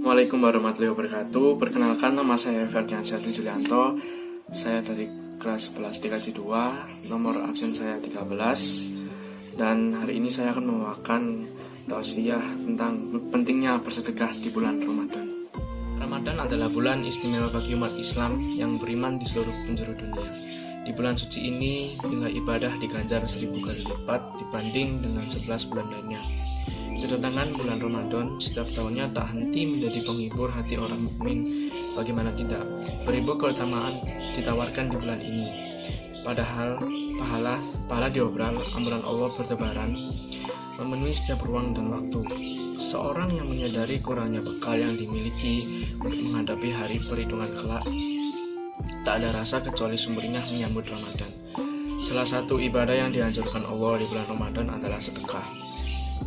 Assalamualaikum warahmatullahi wabarakatuh. Perkenalkan, nama saya Ferdiansyah Julianto. Saya dari kelas 11 DKJ 2, nomor absen saya 13. Dan hari ini saya akan membawakan tausiah tentang pentingnya bersedekah di bulan Ramadan. Ramadan adalah bulan istimewa bagi umat Islam yang beriman di seluruh penjuru dunia. Di bulan suci ini, nilai ibadah diganjar 1000 kali lipat dibanding dengan 11 bulan lainnya. Kedatangan bulan Ramadan setiap tahunnya tak henti menjadi penghibur hati orang mukmin. Bagaimana tidak, beribu keutamaan ditawarkan di bulan ini. Padahal pahala diobral, ampunan Allah bertebaran, memenuhi setiap ruang dan waktu. Seorang yang menyadari kurangnya bekal yang dimiliki untuk menghadapi hari perhitungan kelak, tak ada rasa kecuali sumringah menyambut Ramadan. Salah satu ibadah yang dianjurkan Allah di bulan Ramadan adalah sedekah.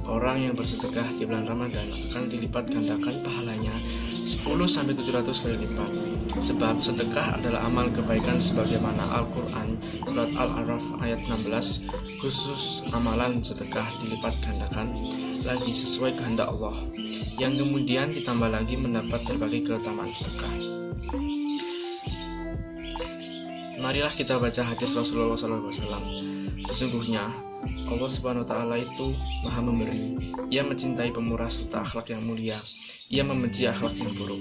Orang yang bersedekah di bulan Ramadan akan dilipat gandakan pahalanya 10-700 kali lipat. Sebab sedekah adalah amal kebaikan sebagaimana Al-Quran surat Al-A'raf ayat 16, khusus amalan sedekah dilipat gandakan lagi sesuai kehendak Allah, yang kemudian ditambah lagi mendapat berbagai keutamaan sedekah. Marilah kita baca hadis Rasulullah SAW. Sesungguhnya Allah Subhanahu wa Ta'ala itu Maha Memberi. Ia mencintai pemurah serta akhlak yang mulia. Ia membenci akhlak yang buruk.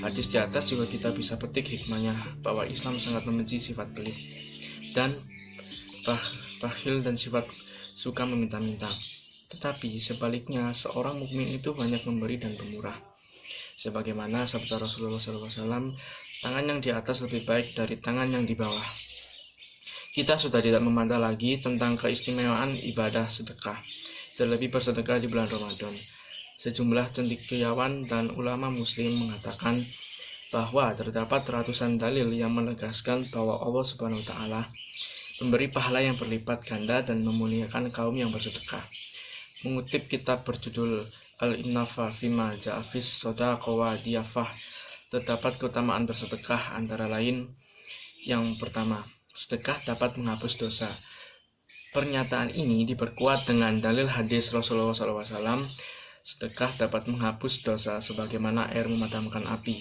Hadis di atas juga kita bisa petik hikmahnya bahwa Islam sangat membenci sifat pelit dan bakhil dan sifat suka meminta-minta. Tetapi sebaliknya, seorang mukmin itu banyak memberi dan pemurah. Sebagaimana sabda Rasulullah SAW, tangan yang di atas lebih baik dari tangan yang di bawah. Kita sudah tidak membantah lagi tentang keistimewaan ibadah sedekah, terlebih bersedekah di bulan Ramadan. Sejumlah cendekiawan dan ulama muslim mengatakan bahwa terdapat ratusan dalil yang menegaskan bahwa Allah Subhanahu wa Ta'ala memberi pahala yang berlipat ganda dan memuliakan kaum yang bersedekah. Mengutip kitab berjudul Al-Innafa Fima Ja'afis Sodaqah wa Diyafah, terdapat keutamaan bersedekah antara lain. Yang pertama, sedekah dapat menghapus dosa. Pernyataan ini diperkuat dengan dalil hadis Rasulullah SAW, sedekah dapat menghapus dosa sebagaimana air memadamkan api.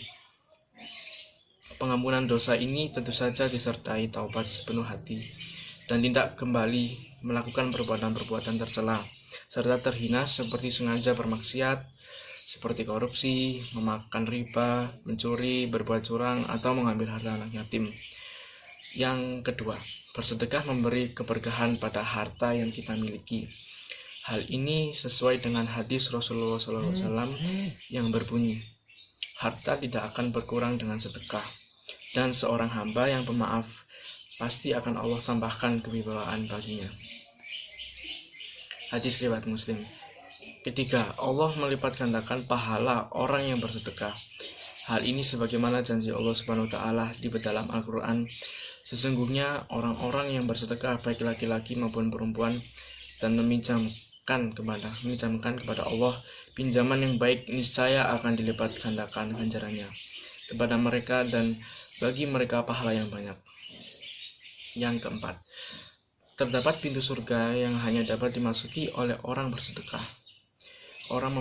Pengampunan dosa ini tentu saja disertai taubat sepenuh hati dan tidak kembali melakukan perbuatan-perbuatan tercela serta terhina seperti sengaja bermaksiat, seperti korupsi, memakan riba, mencuri, berbuat curang, atau mengambil harta anak yatim. Yang kedua, bersedekah memberi keberkahan pada harta yang kita miliki. Hal ini sesuai dengan hadis Rasulullah SAW yang berbunyi, harta tidak akan berkurang dengan sedekah, dan seorang hamba yang pemaaf pasti akan Allah tambahkan kewibawaan baginya. Hadis riwayat Muslim. Ketiga, Allah melipat gandakan pahala orang yang bersedekah. Hal ini sebagaimana janji Allah Subhanahu wa Ta'ala di dalam Al-Quran. Sesungguhnya orang-orang yang bersedekah baik laki-laki maupun perempuan dan meminjamkan kepada Allah pinjaman yang baik, niscaya akan dilipat gandakan ganjarannya kepada mereka dan bagi mereka pahala yang banyak. Yang keempat, terdapat pintu surga yang hanya dapat dimasuki oleh orang bersedekah. Orang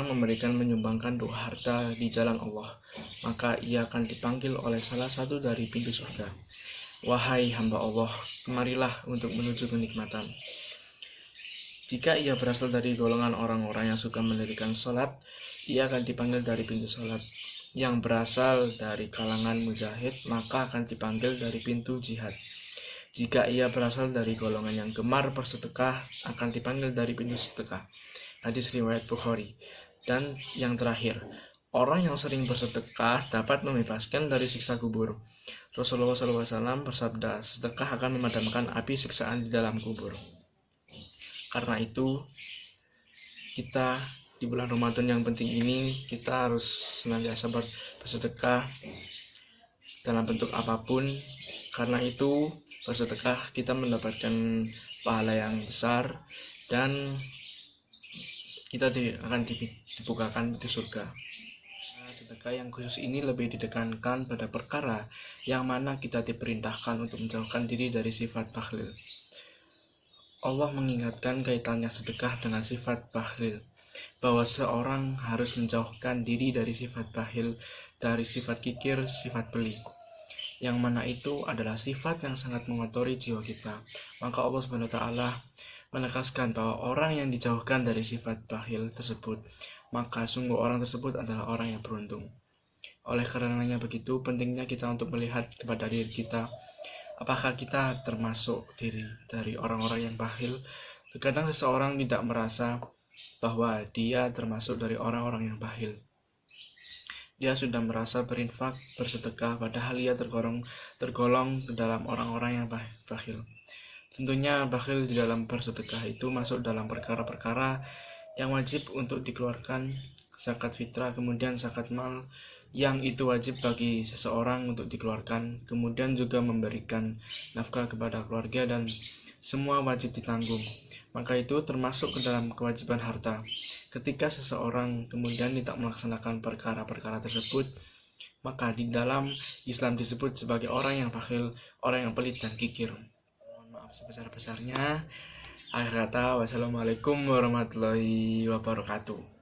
memberikan menyumbangkan doa harta di jalan Allah, maka ia akan dipanggil oleh salah satu dari pintu surga. Wahai hamba Allah, kemarilah untuk menuju kenikmatan. Jika ia berasal dari golongan orang-orang yang suka mendirikan sholat, ia akan dipanggil dari pintu sholat. Yang berasal dari kalangan mujahid, maka akan dipanggil dari pintu jihad. Jika ia berasal dari golongan yang gemar bersedekah, akan dipanggil dari pintu sedekah. Hadis riwayat Bukhari. Dan yang terakhir, orang yang sering bersedekah dapat membebaskan dari siksa kubur. Rasulullah SAW bersabda, sedekah akan memadamkan api siksaan di dalam kubur. Karena itu, kita di bulan Ramadan yang penting ini, kita harus senantiasa bersedekah dalam bentuk apapun. Karena itu, bersedekah kita mendapatkan pahala yang besar dan kita akan dibukakan di surga. Sedekah yang khusus ini lebih ditekankan pada perkara yang mana kita diperintahkan untuk menjauhkan diri dari sifat bakhil. Allah mengingatkan kaitannya sedekah dengan sifat bakhil. bahwa seorang harus menjauhkan diri dari sifat bakhil, dari sifat kikir, sifat beli, yang mana itu adalah sifat yang sangat mengotori jiwa kita. Maka Allah Subhanahu wa taala menegaskan bahwa orang yang dijauhkan dari sifat bakhil tersebut, maka sungguh orang tersebut adalah orang yang beruntung. Oleh karenanya begitu pentingnya kita untuk melihat kepada diri kita, apakah kita termasuk diri dari orang-orang yang bakhil. Terkadang seseorang tidak merasa bahwa dia termasuk dari orang-orang yang bakhil. Dia sudah merasa berinfak, bersedekah, padahal ia tergolong ke dalam orang-orang yang bakhil. Tentunya bakhil di dalam bersedekah itu masuk dalam perkara-perkara yang wajib untuk dikeluarkan, zakat fitrah, kemudian zakat mal yang itu wajib bagi seseorang untuk dikeluarkan, kemudian juga memberikan nafkah kepada keluarga, dan semua wajib ditanggung. Maka itu termasuk ke dalam kewajiban harta. Ketika seseorang kemudian tidak melaksanakan perkara-perkara tersebut, maka di dalam Islam disebut sebagai orang yang bakhil, orang yang pelit dan kikir. Mohon maaf sebesar-besarnya. Akhir kata, wassalamualaikum warahmatullahi wabarakatuh.